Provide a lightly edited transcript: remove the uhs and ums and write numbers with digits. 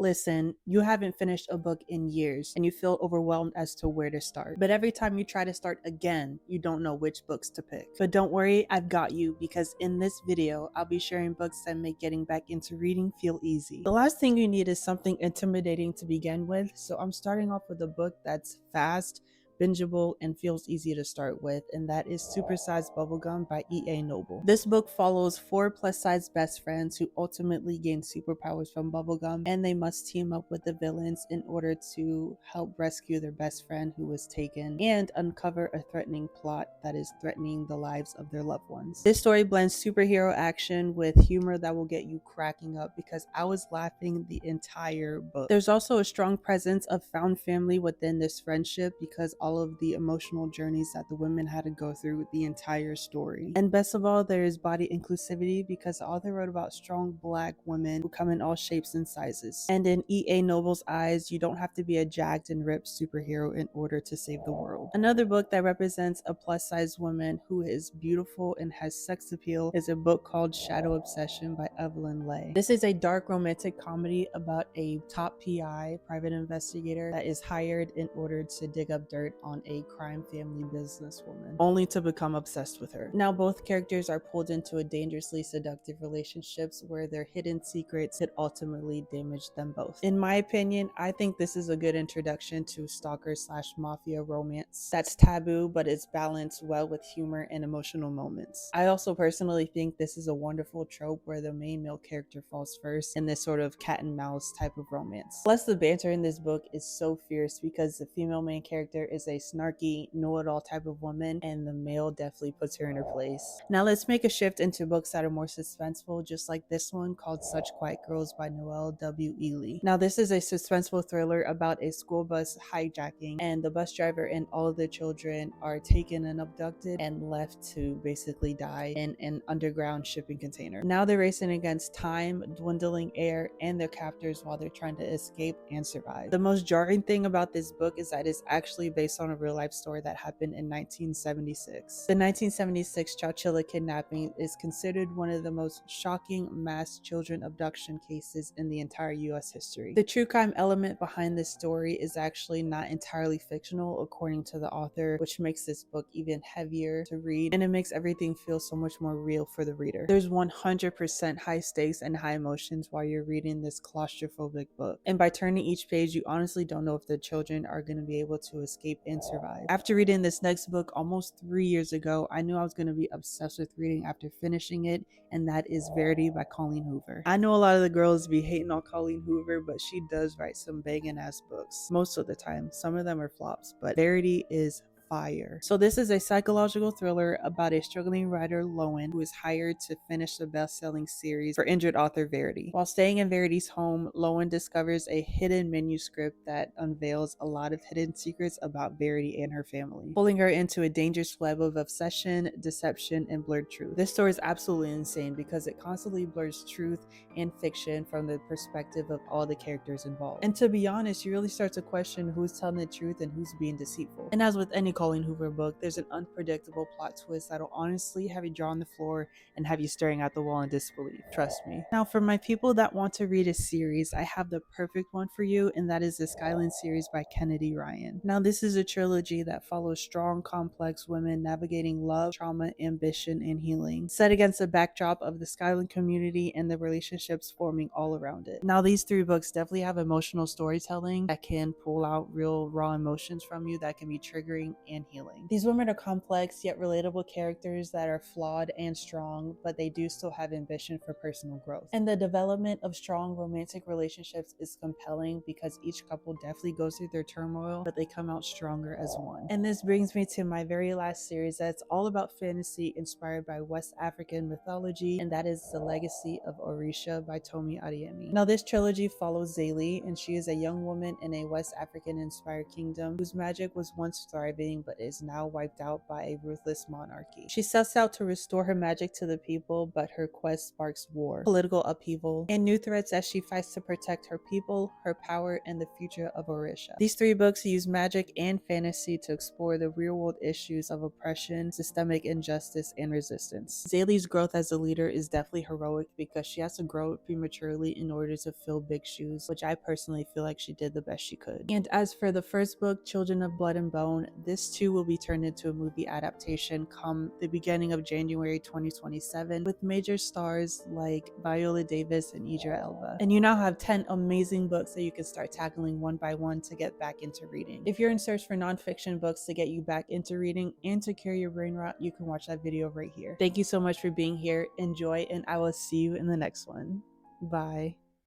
Listen, you haven't finished a book in years and you feel overwhelmed as to where to start. But every time you try to start again, you don't know which books to pick. But don't worry, I've got you, because in this video, I'll be sharing books that make getting back into reading feel easy. The last thing you need is something intimidating to begin with, so I'm starting off with a book that's fast, bingeable, and feels easy to start with, and that is Supersized Bubblegum by E.A. Noble. This book follows 4 plus-size best friends who ultimately gain superpowers from bubblegum, and they must team up with the villains in order to help rescue their best friend who was taken and uncover a threatening plot that is threatening the lives of their loved ones. This story blends superhero action with humor that will get you cracking up, because I was laughing the entire book. There's also a strong presence of found family within this friendship, because all of the emotional journeys that the women had to go through the entire story. And best of all, there is body inclusivity, because the author wrote about strong Black women who come in all shapes and sizes. And in E.A. Noble's eyes, you don't have to be a jacked and ripped superhero in order to save the world. Another book that represents a plus-size woman who is beautiful and has sex appeal is a book called Shadow Obsession by Evelyn Leigh. This is a dark romantic comedy about a top PI, private investigator, that is hired in order to dig up dirt on a crime family businesswoman, only to become obsessed with her. Now both characters are pulled into a dangerously seductive relationships where their hidden secrets could ultimately damage them both. In my opinion, I think this is a good introduction to stalker/mafia romance that's taboo, but it's balanced well with humor and emotional moments. I also personally think this is a wonderful trope where the main male character falls first in this sort of cat and mouse type of romance. Plus, the banter in this book is so fierce because the female main character is a snarky, know-it-all type of woman, and the male definitely puts her in her place. Now let's make a shift into books that are more suspenseful, just like this one called Such Quiet Girls by Noelle W. Ihli. Now this is a suspenseful thriller about a school bus hijacking, and the bus driver and all of the children are taken and abducted and left to basically die in an underground shipping container. Now they're racing against time, dwindling air, and their captors while they're trying to escape and survive. The most jarring thing about this book is that it's actually based on a real life story that happened in 1976. The 1976 Chowchilla kidnapping is considered one of the most shocking mass children abduction cases in the entire US history. The true crime element behind this story is actually not entirely fictional, according to the author, which makes this book even heavier to read, and it makes everything feel so much more real for the reader. There's 100% high stakes and high emotions while you're reading this claustrophobic book, and by turning each page, you honestly don't know if the children are going to be able to escape and survive. After reading this next book almost 3 years ago, I knew I was going to be obsessed with reading after finishing it, and that is Verity by Colleen Hoover. I know a lot of the girls be hating on Colleen Hoover, but she does write some banging ass books most of the time. Some of them are flops, but Verity is fire. So this is a psychological thriller about a struggling writer, Lowen, who is hired to finish the best-selling series for injured author Verity. While staying in Verity's home, Lowen discovers a hidden manuscript that unveils a lot of hidden secrets about Verity and her family, pulling her into a dangerous web of obsession, deception, and blurred truth. This story is absolutely insane because it constantly blurs truth and fiction from the perspective of all the characters involved. And to be honest, you really start to question who's telling the truth and who's being deceitful. And as with any Colleen Hoover book, there's an unpredictable plot twist that'll honestly have you draw on the floor and have you staring at the wall in disbelief. Trust me. Now, for my people that want to read a series, I have the perfect one for you, and that is the Skyland series by Kennedy Ryan. Now, this is a trilogy that follows strong, complex women navigating love, trauma, ambition, and healing, set against the backdrop of the Skyland community and the relationships forming all around it. Now, these 3 books definitely have emotional storytelling that can pull out real, raw emotions from you that can be triggering and healing. These women are complex yet relatable characters that are flawed and strong, but they do still have ambition for personal growth. And the development of strong romantic relationships is compelling because each couple definitely goes through their turmoil, but they come out stronger as one. And this brings me to my very last series that's all about fantasy inspired by West African mythology, and that is The Legacy of Orïsha by Tomi Adeyemi. Now this trilogy follows Jaylenepryorreads, and she is a young woman in a West African inspired kingdom whose magic was once thriving reign but is now wiped out by a ruthless monarchy. She sets out to restore her magic to the people, but her quest sparks war, political upheaval, and new threats as she fights to protect her people, her power, and the future of Orïsha. These 3 books use magic and fantasy to explore the real-world issues of oppression, systemic injustice, and resistance. Zayle's growth as a leader is definitely heroic because she has to grow prematurely in order to fill big shoes, which I personally feel like she did the best she could. And as for the first book, Children of Blood and Bone, this too will be turned into a movie adaptation come the beginning of January 2027 with major stars like Viola Davis and Idris Elba. And you now have 10 amazing books that you can start tackling one by one to get back into reading. If you're in search for nonfiction books to get you back into reading and to cure your brain rot, you can watch that video right here. Thank you so much for being here. Enjoy, and I will see you in the next one. Bye.